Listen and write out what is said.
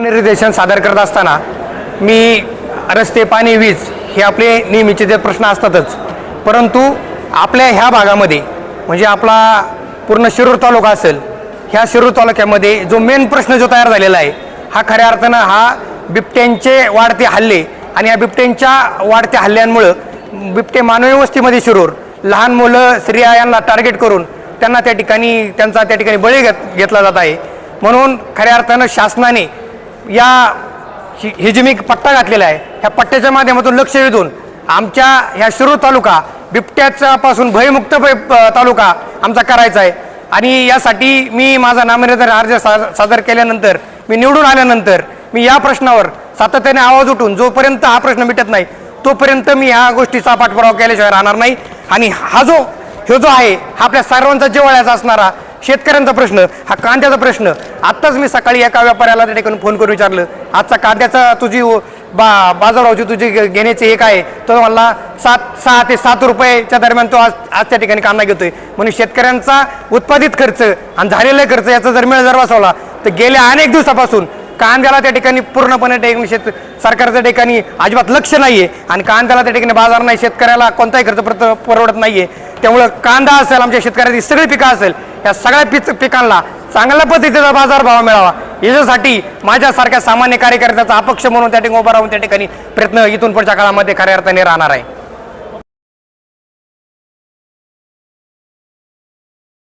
निर्देशन सादर करत असताना मी रस्ते, पाणी, वीज हे आपले नेहमीचे जे प्रश्न असतातच, परंतु आपल्या ह्या भागामध्ये म्हणजे आपला पूर्ण शिरूर तालुका असेल, ह्या शिरूर तालुक्यामध्ये जो मेन प्रश्न जो तयार झालेला आहे हा खऱ्या अर्थानं हा बिबट्यांचे वाढते हल्ले आणि या बिबट्यांच्या वाढत्या हल्ल्यांमुळं बिबटे मानवी वस्तीमध्ये शिरूर लहान मुलं, स्त्रिया यांना टार्गेट करून त्यांना त्या ठिकाणी बळी घेतला जात आहे. म्हणून खऱ्या अर्थानं शासनाने या हिजमिक पट्टा घातलेला आहे. ह्या पट्ट्याच्या माध्यमातून लक्ष वेधून आमच्या ह्या शिरूर तालुका बिबट्यापासून भयमुक्त तालुका आमचा करायचा आहे. आणि यासाठी मी माझा नामनिर्देशन अर्ज सादर केल्यानंतर, मी निवडून आल्यानंतर मी या प्रश्नावर सातत्याने आवाज उठून जोपर्यंत हा प्रश्न मिटत नाही तोपर्यंत मी ह्या गोष्टीचा पाठपुरावा केल्याशिवाय राहणार नाही. आणि हा जो आहे हा आपल्या सर्वांचा जिव्हाळ्याचा असणारा शेतकऱ्यांचा प्रश्न, हा कांद्याचा प्रश्न. आत्ताच मी सकाळी एका व्यापाऱ्याला त्या ठिकाणी फोन करून विचारलं, आजचा कांद्याचा तुझी बाजारभावची तुझी घेण्याची एक आहे, तो मला 6 ते 7 रुपयाच्या दरम्यान तो आज त्या ठिकाणी कांदा घेतोय. म्हणून शेतकऱ्यांचा उत्पादित खर्च आणि झालेला खर्च याचा जर मेळ जर बसवला तर गेल्या अनेक दिवसापासून कांद्याला त्या ठिकाणी पूर्णपणे सरकारच्या ठिकाणी अजिबात लक्ष नाही आहे आणि कांद्याला त्या ठिकाणी बाजार नाही, शेतकऱ्याला कोणताही खर्च परवडत नाही आहे. त्यामुळं कांदा असेल, आमच्या शेतकऱ्याची सगळी पिकं असेल, या सगळ्या पिकांना चांगल्या पद्धतीचा बाजारभाव मिळावा याच्यासाठी माझ्यासारख्या सामान्य कार्यकर्त्याचा अपक्ष म्हणून त्या ठिकाणी उभा राहून त्या ठिकाणी प्रयत्न इथून पुढच्या काळामध्ये खऱ्या अर्थाने राहणार आहे.